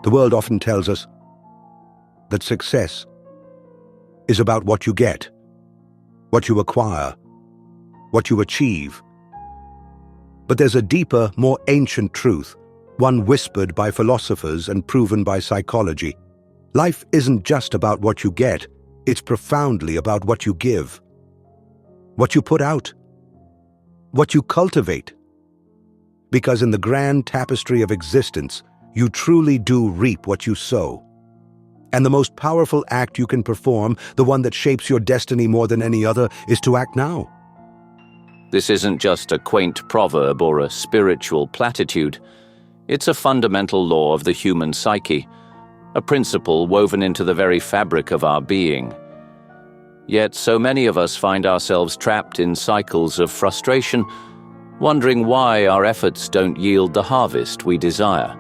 The world often tells us that success is about what you get, what you acquire, what you achieve. But there's a deeper, more ancient truth, one whispered by philosophers and proven by psychology. Life isn't just about what you get, it's profoundly about what you give, what you put out, what you cultivate. Because in the grand tapestry of existence, you truly do reap what you sow. And the most powerful act you can perform, the one that shapes your destiny more than any other, is to act now. This isn't just a quaint proverb or a spiritual platitude. It's a fundamental law of the human psyche, a principle woven into the very fabric of our being. Yet so many of us find ourselves trapped in cycles of frustration, wondering why our efforts don't yield the harvest we desire.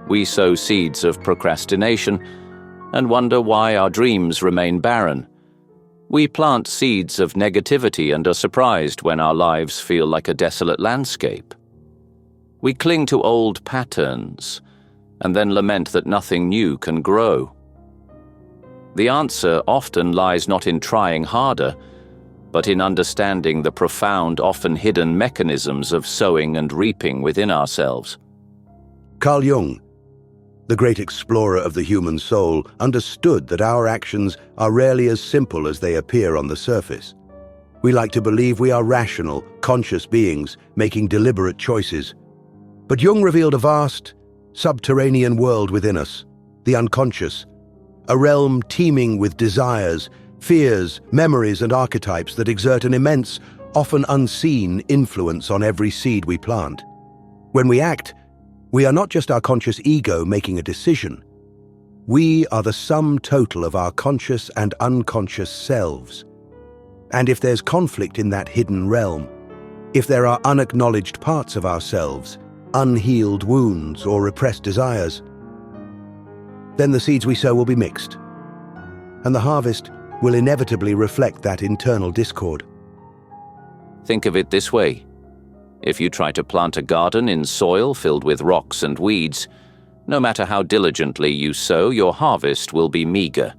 We sow seeds of procrastination and wonder why our dreams remain barren. We plant seeds of negativity and are surprised when our lives feel like a desolate landscape. We cling to old patterns and then lament that nothing new can grow. The answer often lies not in trying harder, but in understanding the profound, often hidden mechanisms of sowing and reaping within ourselves. Carl Jung, the great explorer of the human soul, understood that our actions are rarely as simple as they appear on the surface. We like to believe we are rational, conscious beings making deliberate choices. But Jung revealed a vast, subterranean world within us, the unconscious, a realm teeming with desires, fears, memories, and archetypes that exert an immense, often unseen influence on every seed we plant. When we act, we are not just our conscious ego making a decision. We are the sum total of our conscious and unconscious selves. And if there's conflict in that hidden realm, if there are unacknowledged parts of ourselves, unhealed wounds or repressed desires, then the seeds we sow will be mixed, and the harvest will inevitably reflect that internal discord. Think of it this way. If you try to plant a garden in soil filled with rocks and weeds, no matter how diligently you sow, your harvest will be meager.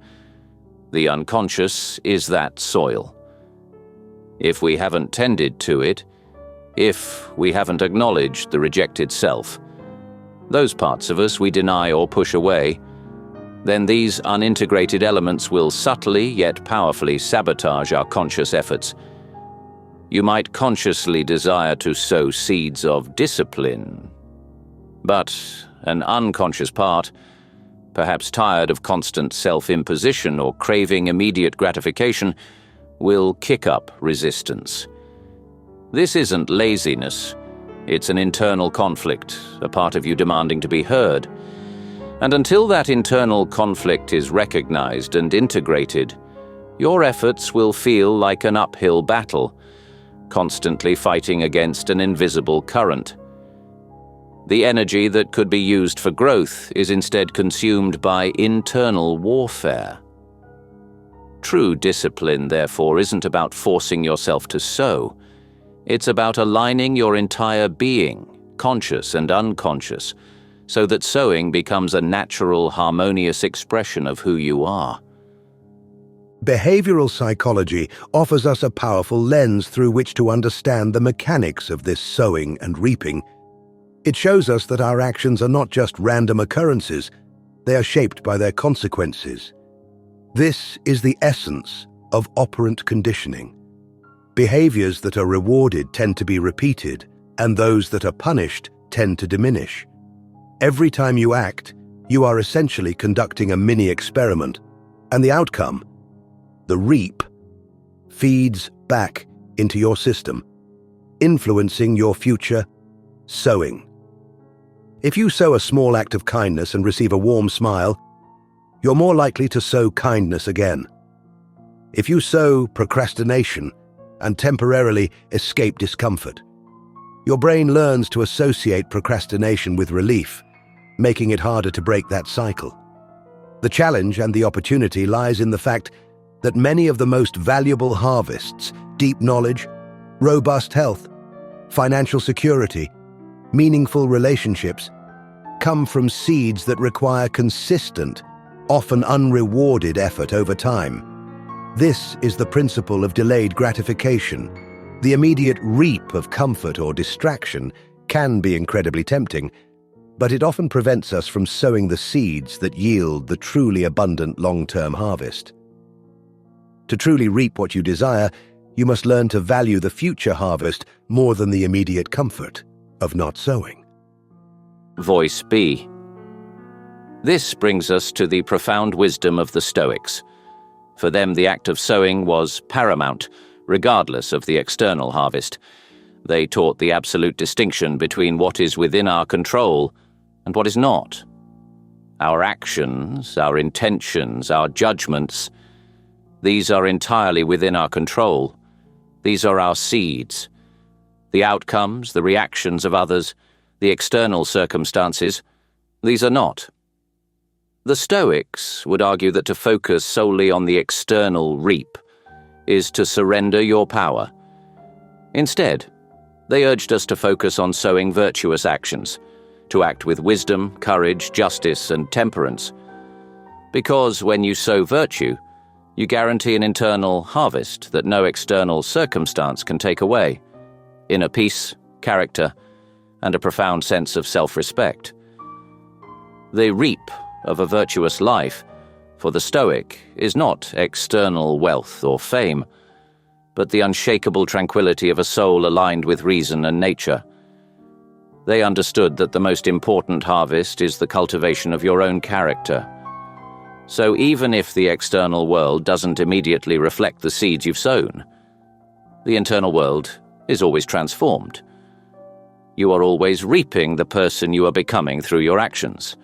The unconscious is that soil. If we haven't tended to it, if we haven't acknowledged the rejected self, those parts of us we deny or push away, then these unintegrated elements will subtly yet powerfully sabotage our conscious efforts. You might consciously desire to sow seeds of discipline, but an unconscious part, perhaps tired of constant self-imposition or craving immediate gratification, will kick up resistance. This isn't laziness, it's an internal conflict, a part of you demanding to be heard. And until that internal conflict is recognized and integrated, your efforts will feel like an uphill battle, constantly fighting against an invisible current. The energy that could be used for growth is instead consumed by internal warfare. True discipline, therefore, isn't about forcing yourself to sow. It's about aligning your entire being, conscious and unconscious, so that sowing becomes a natural, harmonious expression of who you are. Behavioral psychology offers us a powerful lens through which to understand the mechanics of this sowing and reaping. It shows us that our actions are not just random occurrences, they are shaped by their consequences. This is the essence of operant conditioning. Behaviors that are rewarded tend to be repeated, and those that are punished tend to diminish. Every time you act, you are essentially conducting a mini-experiment, and the outcome, the reap, feeds back into your system, influencing your future sowing. If you sow a small act of kindness and receive a warm smile, you're more likely to sow kindness again. If you sow procrastination and temporarily escape discomfort, your brain learns to associate procrastination with relief, making it harder to break that cycle. The challenge and the opportunity lies in the fact that many of the most valuable harvests, deep knowledge, robust health, financial security, meaningful relationships, come from seeds that require consistent, often unrewarded effort over time. This is the principle of delayed gratification. The immediate reap of comfort or distraction can be incredibly tempting, but it often prevents us from sowing the seeds that yield the truly abundant long-term harvest. To truly reap what you desire, you must learn to value the future harvest more than the immediate comfort of not sowing. Voice B. This brings us to the profound wisdom of the Stoics. For them, the act of sowing was paramount, regardless of the external harvest. They taught the absolute distinction between what is within our control and what is not. Our actions, our intentions, our judgments, these are entirely within our control. These are our seeds. The outcomes, the reactions of others, the external circumstances, these are not. The Stoics would argue that to focus solely on the external reap is to surrender your power. Instead, they urged us to focus on sowing virtuous actions, to act with wisdom, courage, justice, and temperance. Because when you sow virtue, you guarantee an internal harvest that no external circumstance can take away: inner peace, character, and a profound sense of self-respect. The reap of a virtuous life, for the Stoic, is not external wealth or fame, but the unshakable tranquility of a soul aligned with reason and nature. They understood that the most important harvest is the cultivation of your own character. So even if the external world doesn't immediately reflect the seeds you've sown, the internal world is always transformed. You are always reaping the person you are becoming through your actions.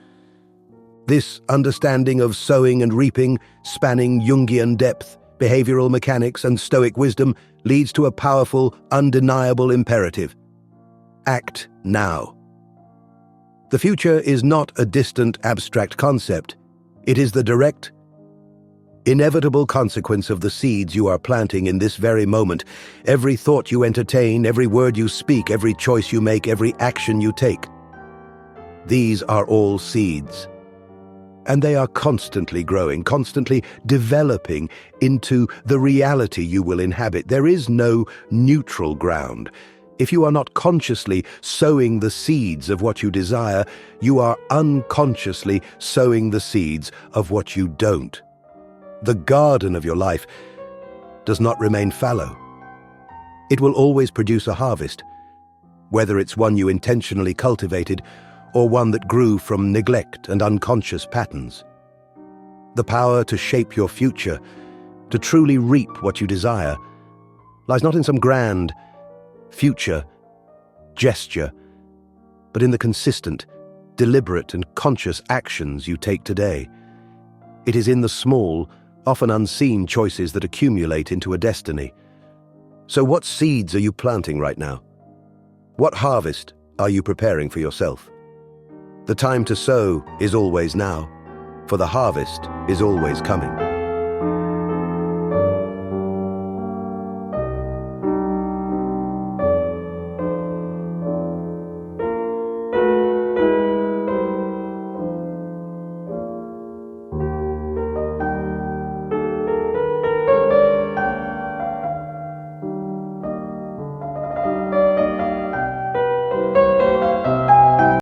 This understanding of sowing and reaping, spanning Jungian depth, behavioral mechanics, and Stoic wisdom, leads to a powerful, undeniable imperative: act now. The future is not a distant, abstract concept. It is the direct, inevitable consequence of the seeds you are planting in this very moment. Every thought you entertain, every word you speak, every choice you make, every action you take. These are all seeds. And they are constantly growing, constantly developing into the reality you will inhabit. There is no neutral ground. If you are not consciously sowing the seeds of what you desire, you are unconsciously sowing the seeds of what you don't. The garden of your life does not remain fallow. It will always produce a harvest, whether it's one you intentionally cultivated or one that grew from neglect and unconscious patterns. The power to shape your future, to truly reap what you desire, lies not in some grand future gesture, but in the consistent, deliberate, and conscious actions you take today. It is in the small, often unseen choices that accumulate into a destiny. So what seeds are you planting right now? What harvest are you preparing for yourself? The time to sow is always now, for the harvest is always coming.